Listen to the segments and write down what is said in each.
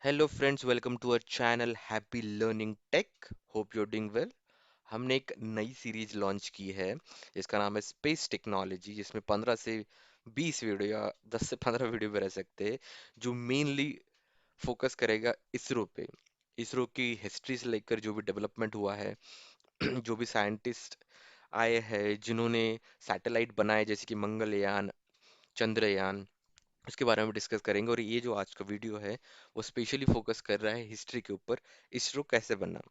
Hello friends, welcome to our channel happy learning tech. Hope you are doing well. हमने एक नई series launch की है जिसका नाम है स्पेस टेक्नोलॉजी, जिसमें 15 से 20 वीडियो या 10 से 15 वीडियो भी रह सकते हैं, जो मेनली फोकस करेगा इसरो पे। इसरो की हिस्ट्री से लेकर जो भी डेवलपमेंट हुआ है, जो भी साइंटिस्ट आए हैं जिन्होंने सैटेलाइट बनाए जैसे कि मंगलयान, चंद्रयान, उसके बारे में डिस्कस करेंगे। और ये जो आज का वीडियो है वो स्पेशली फोकस कर रहा है हिस्ट्री के ऊपर, इसरो कैसे बना।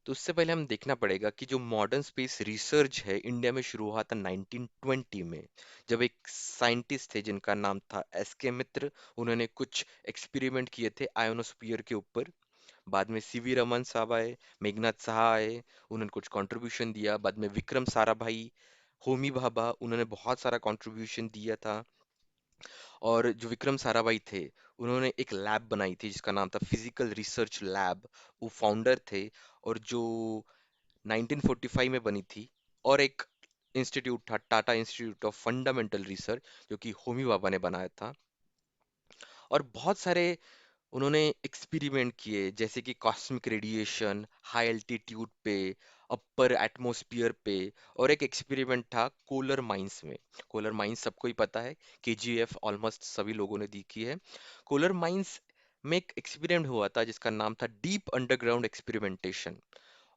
तो उससे पहले हम देखना पड़ेगा कि जो मॉडर्न स्पेस रिसर्च है इंडिया में शुरू हुआ था 1920 में, जब एक साइंटिस्ट थे जिनका नाम था एस के मित्र। उन्होंने कुछ एक्सपेरिमेंट किए थे आयोनोस्फीयर के ऊपर। बाद में सीवी रमन साहब आए, मेघनाथ साहा आए, उन्होंने कुछ कंट्रीब्यूशन दिया। बाद में विक्रम साराभाई, होमी भाभा, उन्होंने बहुत सारा कंट्रीब्यूशन दिया था। और जो विक्रम साराभाई थे, उन्होंने एक लैब बनाई थी जिसका नाम था फिजिकल रिसर्च लैब। वो फाउंडर थे। और जो 1945 में बनी थी। और एक इंस्टीट्यूट था, Tata institute of fundamental research, जो कि होमी भाभा ने बनाया था। और बहुत सारे उन्होंने एक्सपेरिमेंट किए, जैसे कि कॉस्मिक रेडिएशन, हाई एल्टीट्यूड पे, अपर एटमॉस्फेयर पे। और एक एक्सपेरिमेंट था कोलर माइंस में। कोलर माइंस सबको ही पता है, केजीएफ ऑलमोस्ट सभी लोगों ने देखी है। कोलर माइंस में एक एक्सपेरिमेंट हुआ था जिसका नाम था डीप अंडरग्राउंड एक्सपेरिमेंटेशन।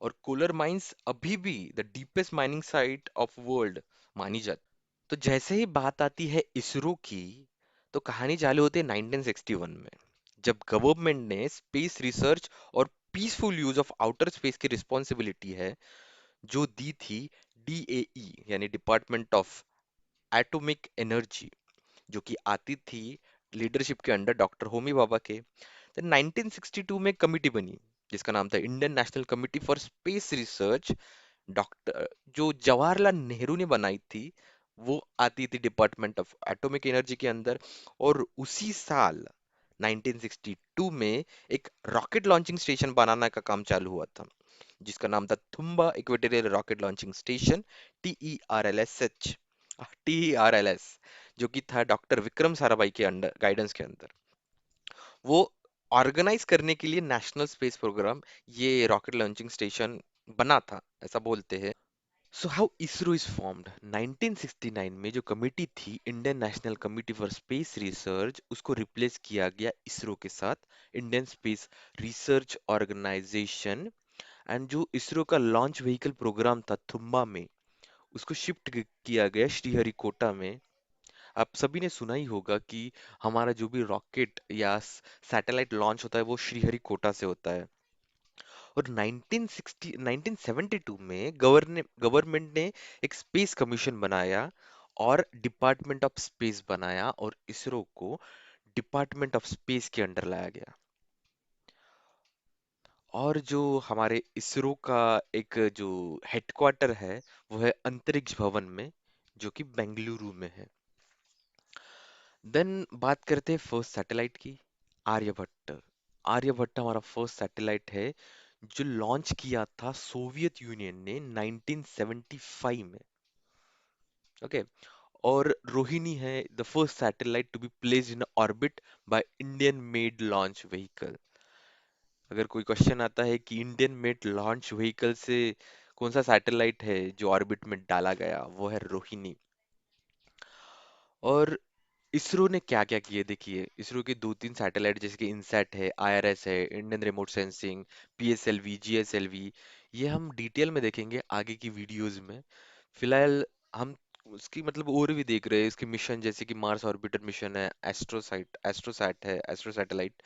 और कोलर माइंस अभी भी the deepest mining site of world मानी जाती। तो जैसे ही बात आती है इसरो की, तो कहानी चालू होती है 1961 में, जब गवर्नमेंट ने स्पेस रिसर्च और peaceful use of outer space की रिस्पॉन्सिबिलिटी है जो दी थी डीएई, यानी डिपार्टमेंट ऑफ एटॉमिक एनर्जी, जो कि आती थी लीडरशिप के अंडर डॉक्टर होमी भाभा के। तो 1962 में कमिटी बनी जिसका नाम था Indian national committee for space research. Doctor जो जवाहरलाल नेहरू ने बनाई थी, वो आती थी डिपार्टमेंट ऑफ एटॉमिक एनर्जी के अंदर। और उसी साल 1962 में एक रॉकेट लॉन्चिंग स्टेशन बनाने का काम चालू हुआ था जिसका नाम था Thumba equatorial rocket launching station, TERLSH, TERLS, जो कि था डॉक्टर विक्रम साराभाई के अंडर गाइडेंस के अंदर। वो ऑर्गेनाइज करने के लिए नेशनल स्पेस प्रोग्राम, ये रॉकेट लॉन्चिंग स्टेशन बना था, ऐसा बोलते हैं। So how ISRO is formed 1969 में, जो कमेटी थी Indian national committee for space research, उसको रिप्लेस किया गया इसरो के साथ Indian space research organisation. And जो इसरो का लॉन्च व्हीकल प्रोग्राम था थुम्बा में, उसको शिफ्ट किया गया श्रीहरिकोटा में। आप सभी ने सुना ही होगा कि हमारा जो भी रॉकेट या सैटेलाइट लॉन्च होता है वो श्रीहरिकोटा से होता है। और 1972 में गवर्नमेंट ने एक स्पेस कमीशन बनाया और डिपार्टमेंट ऑफ स्पेस बनाया, और इसरो को डिपार्टमेंट ऑफ स्पेस के अंडर लाया गया। और जो हमारे इसरो का एक जो हेडक्वार्टर है, वो है अंतरिक्ष भवन में, जो कि बेंगलुरु में है। देन बात करते हैं फर्स्ट सैटेलाइट की, आर्यभट्ट। आर्यभट्ट हमारा फर्स्ट सैटेलाइट है जो लॉन्च किया था सोवियत यूनियन ने 1975 में। ओके। और रोहिणी है the first satellite to be placed in orbit by Indian made launch vehicle. अगर कोई क्वेश्चन आता है कि इंडियन मेड लॉन्च व्हीकल से कौन सा सैटेलाइट है जो ऑर्बिट में डाला गया, वो है रोहिणी। और इसरो ने क्या क्या किए, देखिए इसरो के दो तीन सैटेलाइट जैसे कि इनसैट है, आईआरएस है, Indian remote sensing, PSLV, GSLV, ये हम डिटेल में देखेंगे आगे की वीडियोस में। फिलहाल हम उसकी मतलब और भी देख रहे हैं इसके मिशन, जैसे कि मार्स ऑर्बिटर मिशन है, एस्ट्रोसैट है, एस्ट्रो सैटेलाइट।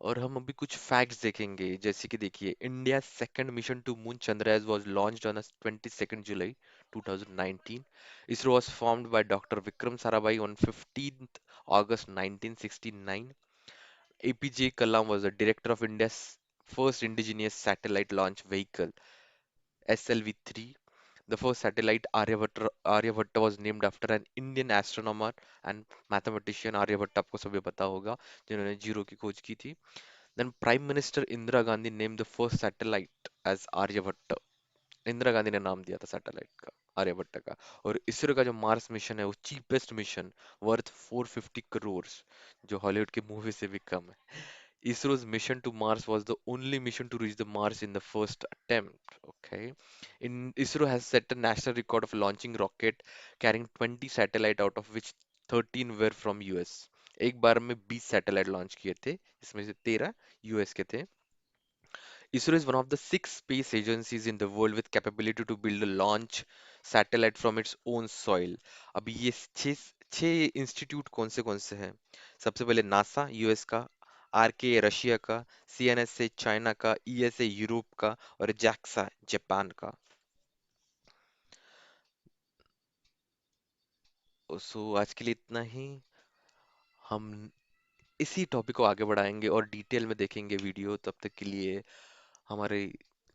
और हम अभी कुछ फैक्ट्स देखेंगे, जैसे कि देखिए India second mission to moon Chandrayaan was launched on 22nd July 2019. ISRO was formed by Dr. Vikram Sarabhai on 15th August 1969. APJ Kalam was the director of India's first indigenous satellite launch vehicle, SLV-3. The first satellite Aryabhatta was named after an Indian astronomer and mathematician, Aryabhata आपको सभी पता होगा, जिन्होंने zero की खोज की थी। Then Prime Minister Indira Gandhi named the first satellite as Aryabhatta. Indira Gandhi ने नाम दिया था सैटेलाइट का आर्यभट्ट का। और इसरो का जो मार्स मिशन है वो चीपेस्ट मिशन, वर्थ 450 करोड़, जो हॉलीवुड की मूवी से भी कम है। ISRO's mission to Mars was the only mission to reach the Mars in the first attempt. Okay. ISRO has set a national record of launching rocket carrying 20 satellite out of which 13 were from US. एक बार में 20 satellite launch किए थे, इसमें से 13 US के थे. ISRO is one of the six space agencies in the world with capability to build a launch satellite from its own soil. अभी ये छह इंस्टीट्यूट कौन से हैं? सबसे पहले नासा यूएस का, आरके रशिया का, सीएनएसए चाइना का, ईएसए यूरोप का और जैक्सा जापान का. सो आज के लिए इतना ही. हम इसी टॉपिक को आगे बढ़ाएंगे और डिटेल में देखेंगे वीडियो. तब तक के लिए हमारे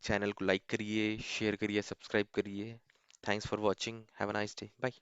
चैनल को लाइक करिए, शेयर करिए, सब्सक्राइब करिए. Thanks for watching. Have a nice day. Bye.